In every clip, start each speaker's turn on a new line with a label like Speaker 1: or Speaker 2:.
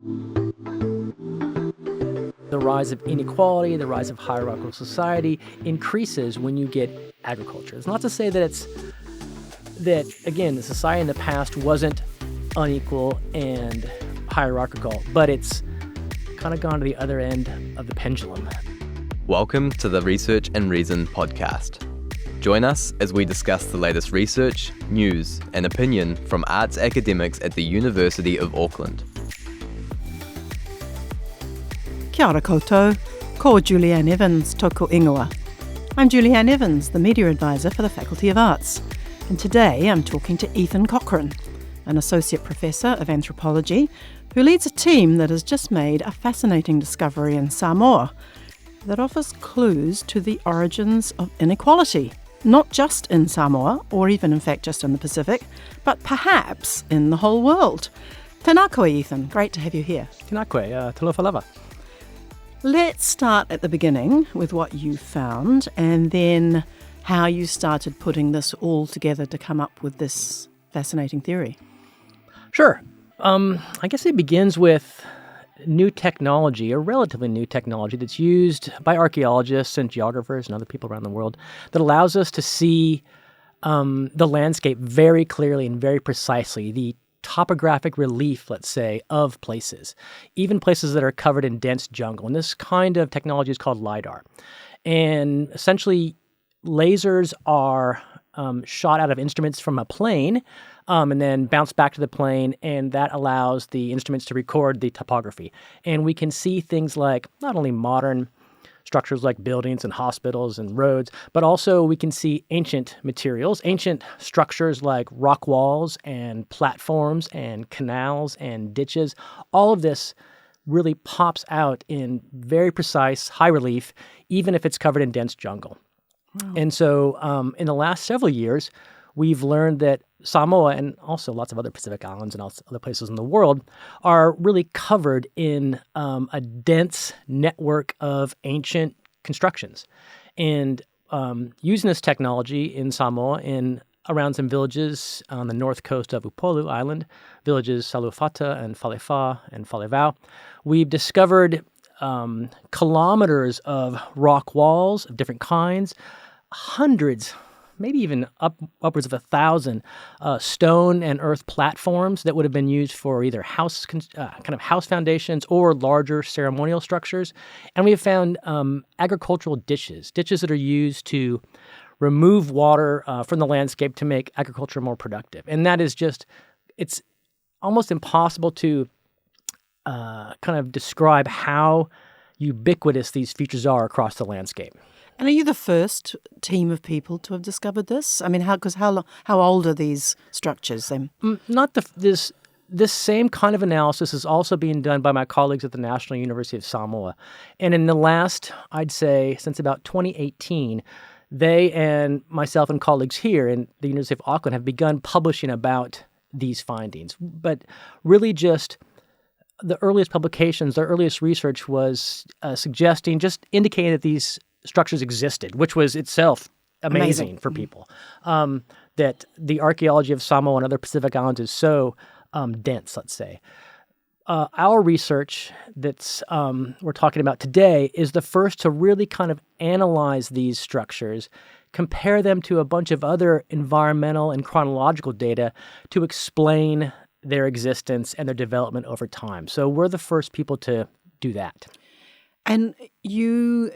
Speaker 1: The rise of inequality, the rise of hierarchical society increases when you get agriculture. It's not to say that again, the society in the past wasn't unequal and hierarchical, but it's kind of gone to the other end of the pendulum.
Speaker 2: Welcome to the Research and Reason podcast. Join us as we discuss the latest research, news, and opinion from arts academics at the University of Auckland.
Speaker 3: Kia ora koutou, ko Julianne Evans tōku ingoa. I'm Julianne Evans, the Media Advisor for the Faculty of Arts, and today I'm talking to Ethan Cochrane, an Associate Professor of Anthropology who leads a team that has just made a fascinating discovery in Sāmoa that offers clues to the origins of inequality, not just in Samoa, or even in fact just in the Pacific, but perhaps in the whole world. Tēnā koe, Ethan. Great to have you here.
Speaker 1: Tēnā koe, talofa lava.
Speaker 3: Let's start at the beginning with what you found and then how you started putting this all together to come up with this fascinating theory.
Speaker 1: Sure. I guess it begins with new technology, or relatively new technology that's used by archaeologists and geographers and other people around the world that allows us to see the landscape very clearly and very precisely, the topographic relief, let's say, of places, even places that are covered in dense jungle. And this kind of technology is called LiDAR. And essentially, lasers are shot out of instruments from a plane and then bounce back to the plane, and that allows the instruments to record the topography. And we can see things like not only modern structures like buildings and hospitals and roads, but also we can see ancient materials, ancient structures like rock walls and platforms and canals and ditches. All of this really pops out in very precise, high relief, even if it's covered in dense jungle. Wow. And so in the last several years, we've learned that Samoa and also lots of other Pacific islands and other places in the world are really covered in a dense network of ancient constructions. And using this technology in Samoa, around some villages on the north coast of ʻUpolu Island, villages Salufata and Falefa and Falefa, we've discovered kilometers of rock walls of different kinds, hundreds, maybe even upwards of 1,000 stone and earth platforms that would have been used for either house foundations or larger ceremonial structures. And we have found agricultural ditches that are used to remove water from the landscape to make agriculture more productive. And that is it's almost impossible to kind of describe how ubiquitous these features are across the landscape.
Speaker 3: And are you the first team of people to have discovered this? I mean, how old are these structures then?
Speaker 1: This same kind of analysis is also being done by my colleagues at the National University of Samoa. And in the last, I'd say, since about 2018, they and myself and colleagues here in the University of Auckland have begun publishing about these findings. But really just the earliest publications, their earliest research was indicating that these structures existed, which was itself amazing for people. That the archaeology of Samoa and other Pacific islands is so dense, let's say. Our research that's we're talking about today is the first to really kind of analyze these structures, compare them to a bunch of other environmental and chronological data to explain their existence and their development over time. So we're the first people to do that.
Speaker 3: And you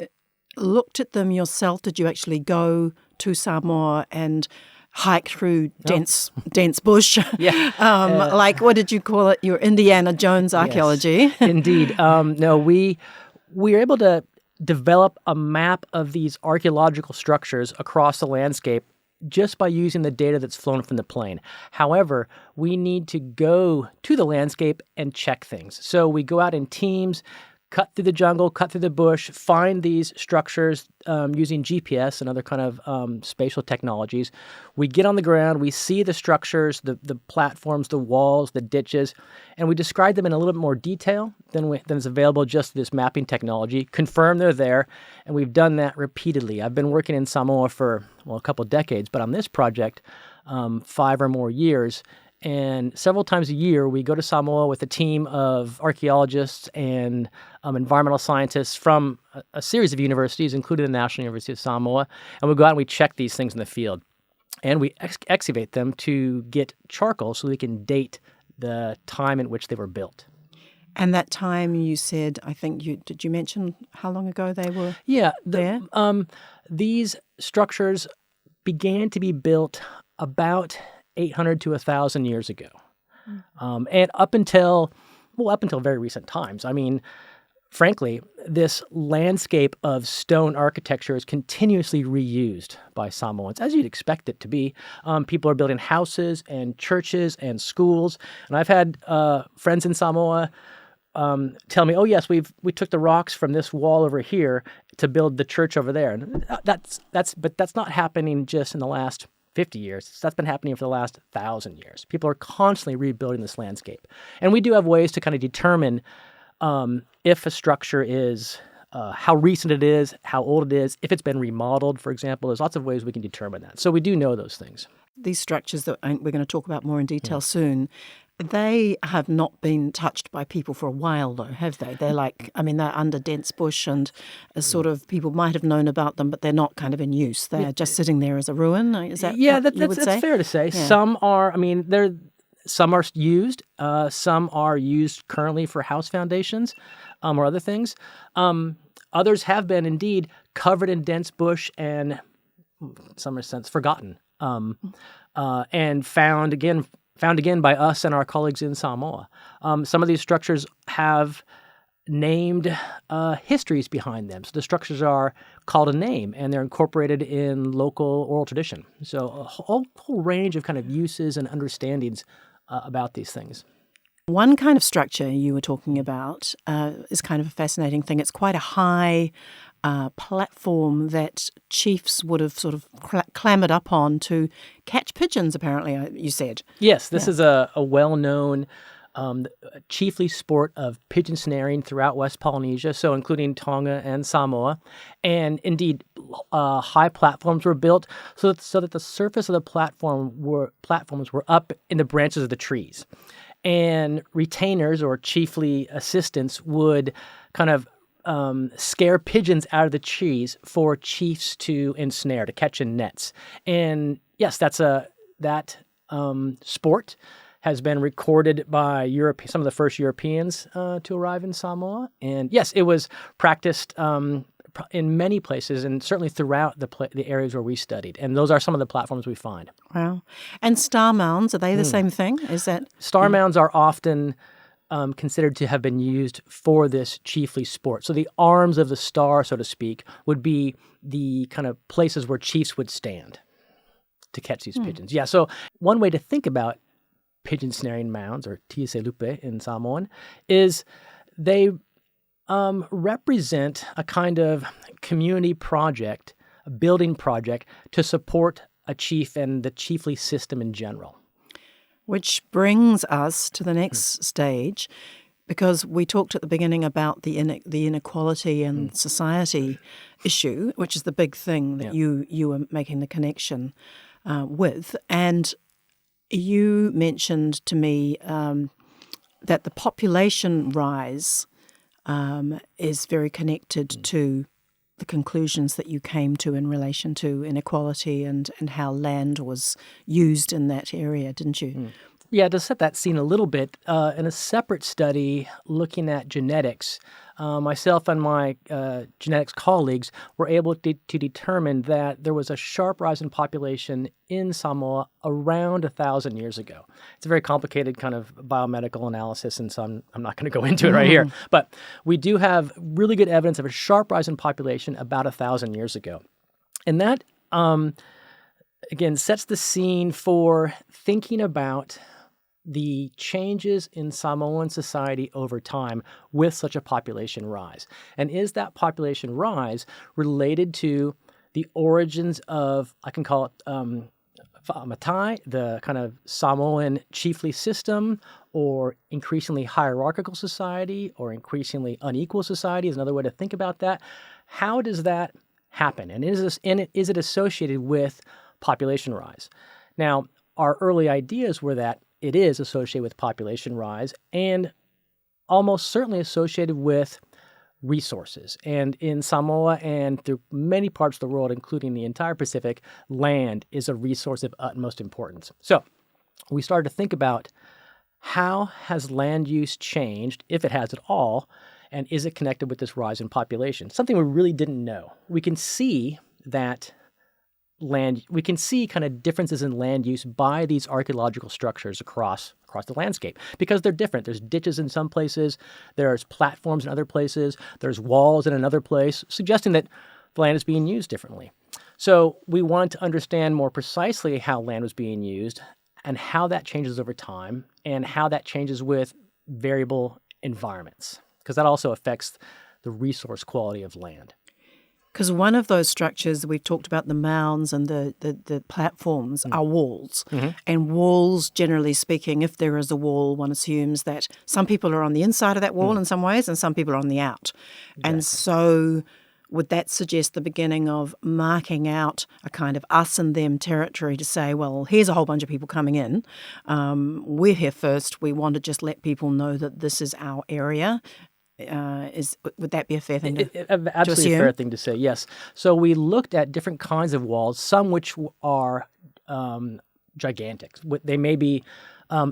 Speaker 3: looked at them yourself? Did you actually go to Samoa and hike through dense bush?
Speaker 1: Yeah.
Speaker 3: Like, what did you call it? Your Indiana Jones archaeology?
Speaker 1: Yes, indeed. No, we were able to develop a map of these archaeological structures across the landscape just by using the data that's flown from the plane. However, we need to go to the landscape and check things. So we go out in teams, cut through the jungle, cut through the bush, find these structures using GPS and other kind of spatial technologies. We get on the ground, we see the structures, the platforms, the walls, the ditches, and we describe them in a little bit more detail than is available just through this mapping technology, confirm they're there, and we've done that repeatedly. I've been working in Samoa for, a couple of decades, but on this project, 5 or more years, And several times a year, we go to Samoa with a team of archaeologists and environmental scientists from a series of universities, including the National University of Samoa. And we go out and we check these things in the field. And we excavate them to get charcoal so we can date the time in which they were built.
Speaker 3: And that time you said, I think did you mention how long ago they were there?
Speaker 1: These structures began to be built about 800 to 1,000 years ago. And up until very recent times. I mean, frankly, this landscape of stone architecture is continuously reused by Samoans, as you'd expect it to be. People are building houses and churches and schools. And I've had friends in Samoa tell me, "Oh yes, we took the rocks from this wall over here to build the church over there." And that's not happening just in the last 50 years. That's been happening for the last 1,000 years. People are constantly rebuilding this landscape, and we do have ways to kind of determine if a structure is how recent it is, how old it is, if it's been remodeled, for example. There's lots of ways we can determine that. So we do know those things.
Speaker 3: These structures that we're going to talk about more in detail soon, they have not been touched by people for a while, though, have they? They're they're under dense bush and sort of people might have known about them, but they're not kind of in use. They're just sitting there as a ruin. Is that
Speaker 1: that's fair to say. Yeah. Some are used. Some are used currently for house foundations or other things. Others have been indeed covered in dense bush and, in some sense, forgotten and found again by us and our colleagues in Samoa. Some of these structures have named histories behind them. So the structures are called a name, and they're incorporated in local oral tradition. So a whole range of kind of uses and understandings about these things.
Speaker 3: One kind of structure you were talking about is kind of a fascinating thing. It's quite a high platform that chiefs would have sort of clambered up on to catch pigeons, apparently, you said.
Speaker 1: Yes, this is a well-known chiefly sport of pigeon snaring throughout West Polynesia, so including Tonga and Samoa. And indeed, high platforms were built so that the surface of the platforms were up in the branches of the trees. And retainers or chiefly assistants would kind of scare pigeons out of the trees for chiefs to ensnare, to catch in nets. And yes, that sport has been recorded by some of the first Europeans to arrive in Samoa. And yes, it was practiced in many places and certainly throughout the areas where we studied. And those are some of the platforms we find.
Speaker 3: Wow. And star mounds, are they the same thing? Is that
Speaker 1: Star mounds are often considered to have been used for this chiefly sport. So the arms of the star, so to speak, would be the kind of places where chiefs would stand to catch these pigeons. Yeah, so one way to think about pigeon snaring mounds, or tiiselupe in Samoan, is they represent a kind of community project, a building project to support a chief and the chiefly system in general.
Speaker 3: Which brings us to the next stage, because we talked at the beginning about the inequality and society issue, which is the big thing that you were making the connection with. And you mentioned to me that the population rise is very connected to the conclusions that you came to in relation to inequality and how land was used in that area, didn't you?
Speaker 1: Yeah, to set that scene a little bit, in a separate study looking at genetics, myself and my genetics colleagues were able to determine that there was a sharp rise in population in Samoa around 1,000 years ago. It's a very complicated kind of biomedical analysis, and so I'm not going to go into it right here. But we do have really good evidence of a sharp rise in population about 1,000 years ago. And that, again, sets the scene for thinking about the changes in Samoan society over time with such a population rise. And is that population rise related to the origins of, I can call it Matai, the kind of Samoan chiefly system, or increasingly hierarchical society, or increasingly unequal society is another way to think about that. How does that happen? And is it associated with population rise? Now, our early ideas were that it is associated with population rise and almost certainly associated with resources. And in Samoa and through many parts of the world, including the entire Pacific, land is a resource of utmost importance. So we started to think about how has land use changed, if it has at all, and is it connected with this rise in population? Something we really didn't know. We can see kind of differences in land use by these archaeological structures across the landscape because they're different. There's ditches in some places, there's platforms in other places, there's walls in another place, suggesting that the land is being used differently. So we wanted to understand more precisely how land was being used and how that changes over time and how that changes with variable environments, because that also affects the resource quality of land.
Speaker 3: Because one of those structures, we've talked about the mounds and the platforms, are walls. Mm-hmm. And walls, generally speaking, if there is a wall, one assumes that some people are on the inside of that wall in some ways and some people are on the out. Exactly. And so would that suggest the beginning of marking out a kind of us and them territory to say, well, here's a whole bunch of people coming in. We're here first. We want to just let people know that this is our area. Would that be a fair thing to
Speaker 1: absolutely a fair thing to say, yes. So we looked at different kinds of walls, some which are gigantic. They may be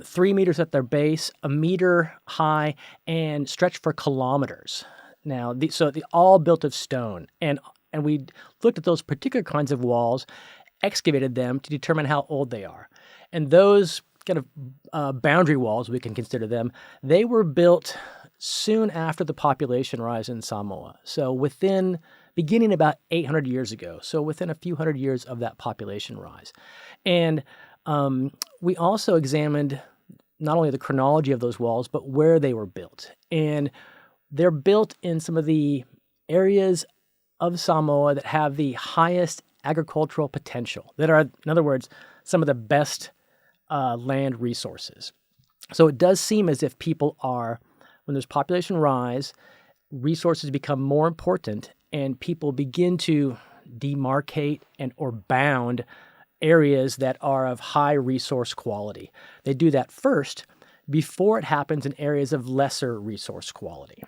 Speaker 1: 3 meters at their base, a meter high, and stretch for kilometers. Now, they're all built of stone. And we looked at those particular kinds of walls, excavated them to determine how old they are. And those kind of boundary walls, we can consider them, they were built soon after the population rise in Samoa. So beginning about 800 years ago. So within a few hundred years of that population rise. And we also examined not only the chronology of those walls, but where they were built. And they're built in some of the areas of Samoa that have the highest agricultural potential, that are, in other words, some of the best land resources. So it does seem as if when there's population rise, resources become more important and people begin to demarcate or bound areas that are of high resource quality. They do that first before it happens in areas of lesser resource quality.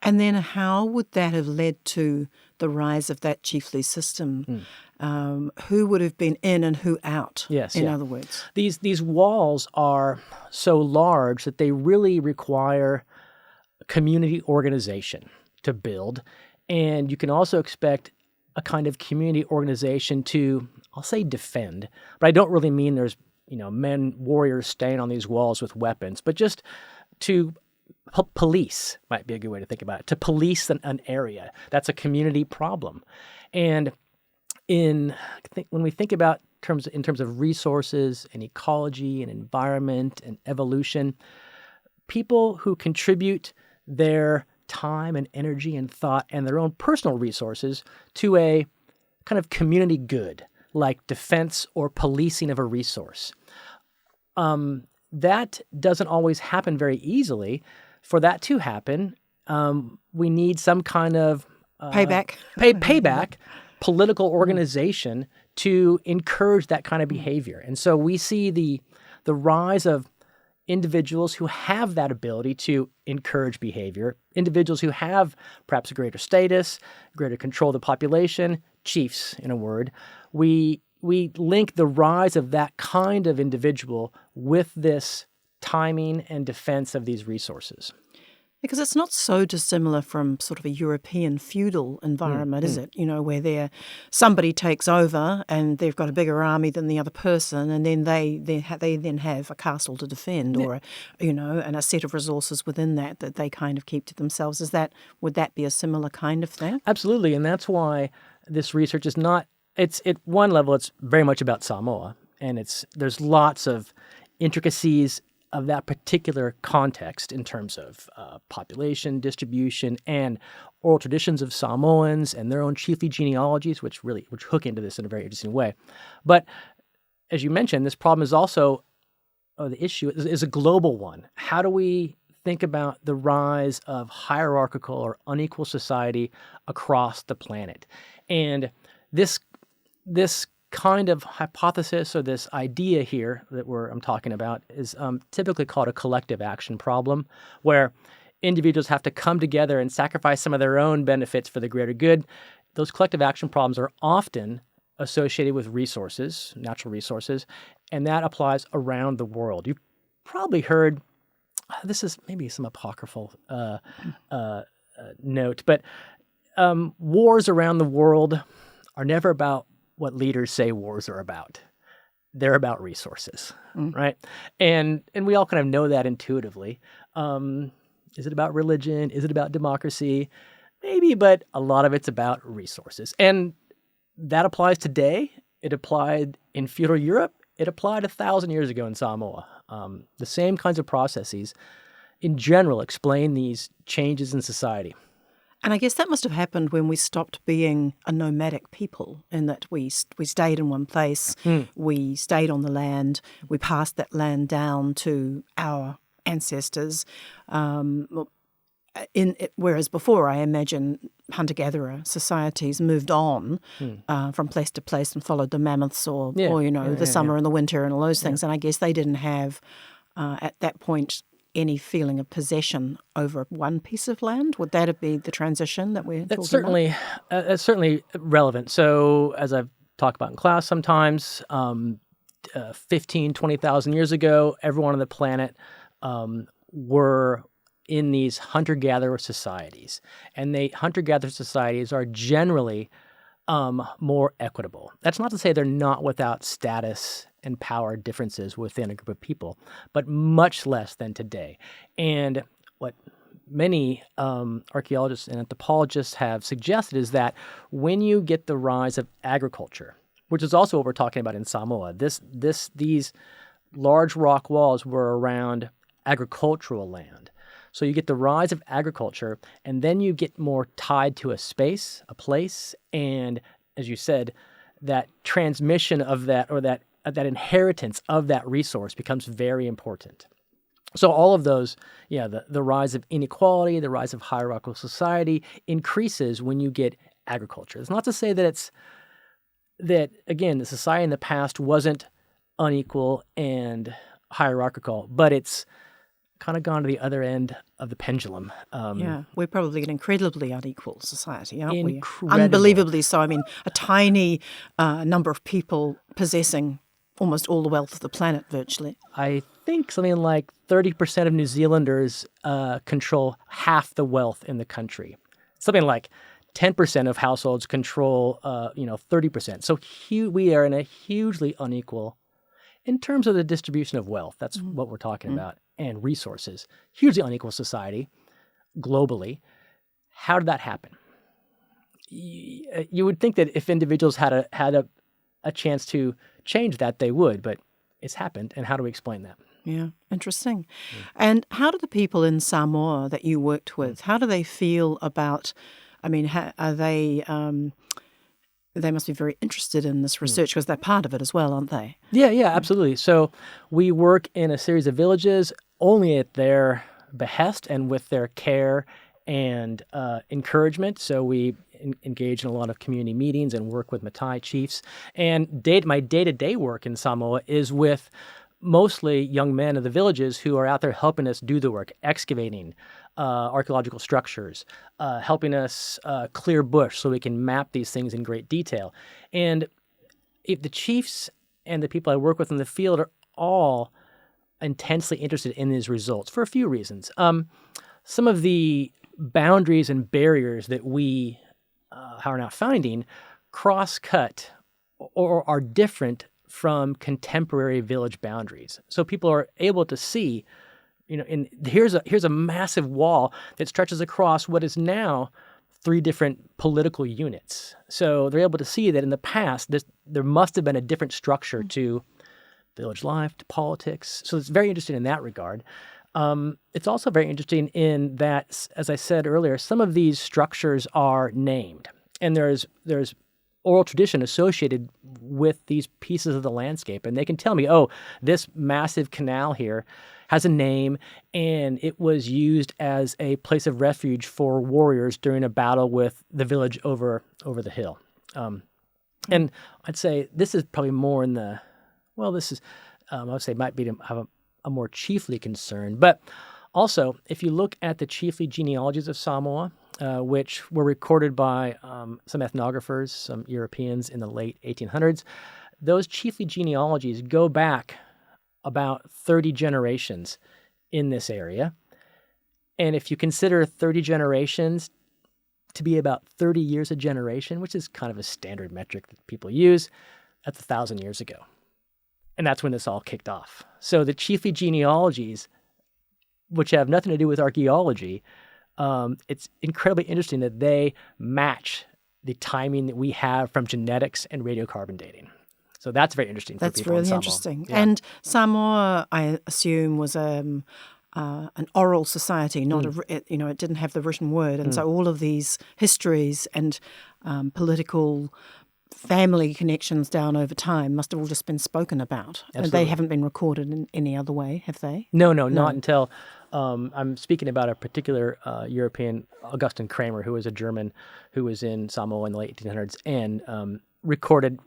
Speaker 3: And then how would that have led to the rise of that chiefly system? Who would have been in and who out, in other words?
Speaker 1: These walls are so large that they really require community organization to build. And you can also expect a kind of community organization to, I'll say defend, but I don't really mean there's, warriors staying on these walls with weapons, but just to police might be a good way to think about it, to police an area. That's a community problem. And when we think about in terms of resources and ecology and environment and evolution, people who contribute their time and energy and thought and their own personal resources to a kind of community good, like defense or policing of a resource. That doesn't always happen very easily. For that to happen, we need some kind of payback, political organization to encourage that kind of behavior. And so we see the rise of individuals who have that ability to encourage behavior, individuals who have perhaps a greater status, greater control of the population, chiefs, in a word. We link the rise of that kind of individual with this timing and defense of these resources.
Speaker 3: Because it's not so dissimilar from sort of a European feudal environment, is it? Where somebody takes over and they've got a bigger army than the other person, and then they then have a castle to defend, or and a set of resources within that they kind of keep to themselves. Would that be a similar kind of thing?
Speaker 1: Absolutely, and that's why this research is not. It's at one level, it's very much about Samoa, and there's lots of intricacies of that particular context in terms of population, distribution, and oral traditions of Samoans and their own chiefly genealogies, which hook into this in a very interesting way. But as you mentioned, this problem is also, the issue is a global one. How do we think about the rise of hierarchical or unequal society across the planet? And this kind of hypothesis or this idea here that I'm talking about is typically called a collective action problem, where individuals have to come together and sacrifice some of their own benefits for the greater good. Those collective action problems are often associated with resources, natural resources, and that applies around the world. You've probably heard, this is maybe some apocryphal note, but wars around the world are never about what leaders say wars are about. They're about resources, right? And we all kind of know that intuitively. Is it about religion? Is it about democracy? Maybe, but a lot of it's about resources. And that applies today. It applied in feudal Europe. It applied 1,000 years ago in Samoa. The same kinds of processes, in general, explain these changes in society.
Speaker 3: And I guess that must have happened when we stopped being a nomadic people, in that we stayed in one place, we stayed on the land, we passed that land down to our ancestors. Whereas before, I imagine hunter-gatherer societies moved on from place to place and followed the mammoths or the summer and the winter and all those things. And I guess they didn't have, at that point, any feeling of possession over one piece of land. Would that be the transition that we're talking about?
Speaker 1: That's certainly relevant. So as I've talked about in class sometimes, 15, 20,000 years ago, everyone on the planet were in these hunter-gatherer societies. And hunter-gatherer societies are generally more equitable. That's not to say they're not without status and power differences within a group of people, but much less than today. And what many archaeologists and anthropologists have suggested is that when you get the rise of agriculture, which is also what we're talking about in Samoa, these large rock walls were around agricultural land. So you get the rise of agriculture, and then you get more tied to a space, a place, and as you said, that transmission of that, or that inheritance of that resource becomes very important. So all of those, the rise of inequality, the rise of hierarchical society increases when you get agriculture. It's not to say that again, the society in the past wasn't unequal and hierarchical, but it's kind of gone to the other end of the pendulum.
Speaker 3: We're probably an incredibly unequal society, aren't we?
Speaker 1: Incredible.
Speaker 3: Unbelievably so. I mean, a tiny number of people possessing almost all the wealth of the planet, virtually.
Speaker 1: I think something like 30% of New Zealanders control half the wealth in the country. Something like 10% of households control, 30%. So we are in a hugely unequal, in terms of the distribution of wealth, that's what we're talking about, and resources, hugely unequal society globally. How did that happen? You would think that if individuals had a chance to change that, they would, but it's happened. And how do we explain that?
Speaker 3: Yeah, interesting. And how do the people in Samoa that you worked with, how do they feel about, are they... They must be very interested in this research because they're part of it as well, aren't they? Yeah,
Speaker 1: absolutely. So we work in a series of villages only at their behest and with their care and encouragement. So we engage in a lot of community meetings and work with Matai chiefs. And my day-to-day work in Samoa is with mostly young men of the villages who are out there helping us do the work, excavating archaeological structures, helping us clear bush so we can map these things in great detail. And if the chiefs and the people I work with in the field are all intensely interested in these results for a few reasons. Some of the boundaries and barriers that we are now finding cross-cut or are different from contemporary village boundaries. So people are able to see, here's a massive wall that stretches across what is now 3 different political units. So they're able to see that in the past, there must have been a different structure to village life, to politics. So it's very interesting in that regard. It's also very interesting in that, as I said earlier, some of these structures are named. And there's oral tradition associated with these pieces of the landscape. And they can tell me, this massive canal here has a name, and it was used as a place of refuge for warriors during a battle with the village over the hill. And I'd say this is probably more in the, well, this is, I would say might be to have a more chiefly concern. But also, if you look at the chiefly genealogies of Samoa, which were recorded by some ethnographers, some Europeans in the late 1800s, those chiefly genealogies go back about 30 generations in this area. And if you consider 30 generations to be about 30 years a generation, which is kind of a standard metric that people use, that's 1,000 years ago. And that's when this all kicked off. So the chiefly genealogies, which have nothing to do with archaeology, it's incredibly interesting that they match the timing that we have from genetics and radiocarbon dating. So that's very interesting for people in Samoa.
Speaker 3: That's really interesting.
Speaker 1: Yeah.
Speaker 3: And Samoa, I assume, was an oral society, not it didn't have the written word, and so all of these histories and political family connections down over time must have all just been spoken about.
Speaker 1: Absolutely.
Speaker 3: And they haven't been recorded in any other way, have they?
Speaker 1: No, not until I'm speaking about a particular European, Augustin Kramer, who was a German who was in Samoa in the late 1800s and recorded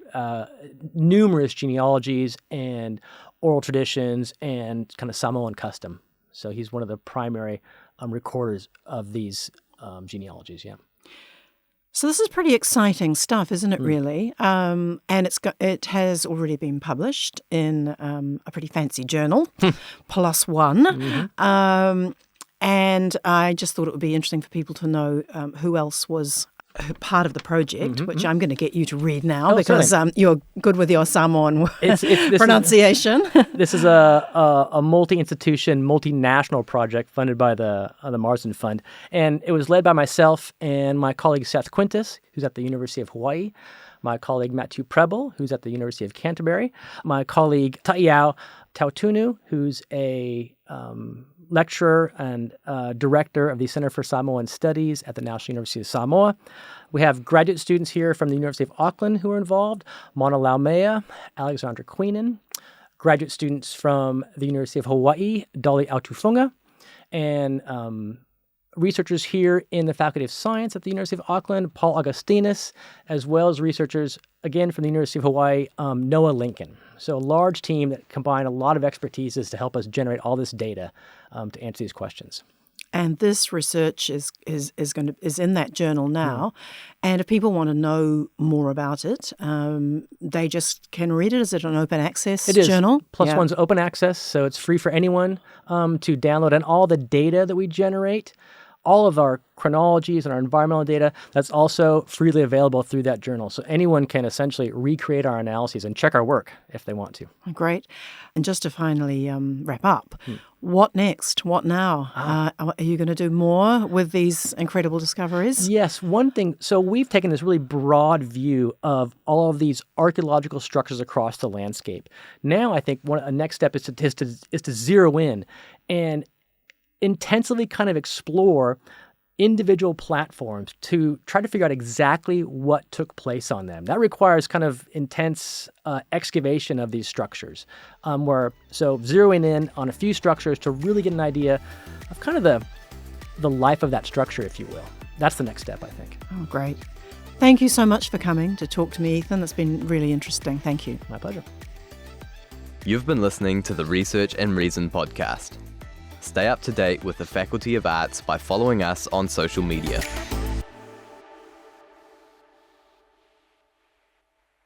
Speaker 1: numerous genealogies and oral traditions and kind of Samoan custom. So he's one of the primary recorders of these genealogies, yeah.
Speaker 3: So this is pretty exciting stuff, isn't it, really? And it has already been published in a pretty fancy journal, PLOS ONE. And I just thought it would be interesting for people to know who else was part of the project, which I'm going to get you to read now because you're good with your Samoan pronunciation.
Speaker 1: This is a multi-institution, multinational project funded by the Marsden Fund. And it was led by myself and my colleague Seth Quintus, who's at the University of Hawaii, my colleague Matthew Preble, who's at the University of Canterbury, my colleague Ta'iao Tautunu, who's a lecturer and director of the Center for Samoan Studies at the National University of Samoa. We have graduate students here from the University of Auckland who are involved, Mana Laumea, Alexandra Queenan, graduate students from the University of Hawaii, Dolly Autufunga, and researchers here in the Faculty of Science at the University of Auckland, Paul Augustinus, as well as researchers, again, from the University of Hawaii, Noah Lincoln. So a large team that combine a lot of expertises to help us generate all this data to answer these questions.
Speaker 3: And this research is in that journal now. And if people want to know more about it, they just can read it. Is it an open access journal?
Speaker 1: PLOS ONE's open access, so it's free for anyone to download. And all the data that we generate, all of our chronologies and our environmental data, that's also freely available through that journal. So anyone can essentially recreate our analyses and check our work if they want to.
Speaker 3: Great. And just to finally wrap up, what next? What now? Are you going to do more with these incredible discoveries?
Speaker 1: Yes. One thing, so we've taken this really broad view of all of these archaeological structures across the landscape. Now I think a next step is to zero in and intensively kind of explore individual platforms to try to figure out exactly what took place on them. That requires kind of intense excavation of these structures, so zeroing in on a few structures to really get an idea of kind of the life of that structure, if you will. That's the next step, I think.
Speaker 3: Oh, great. Thank you so much for coming to talk to me, Ethan. It's been really interesting. Thank you.
Speaker 1: My pleasure.
Speaker 2: You've been listening to the Research and Reason podcast. Stay up to date with the Faculty of Arts by following us on social media.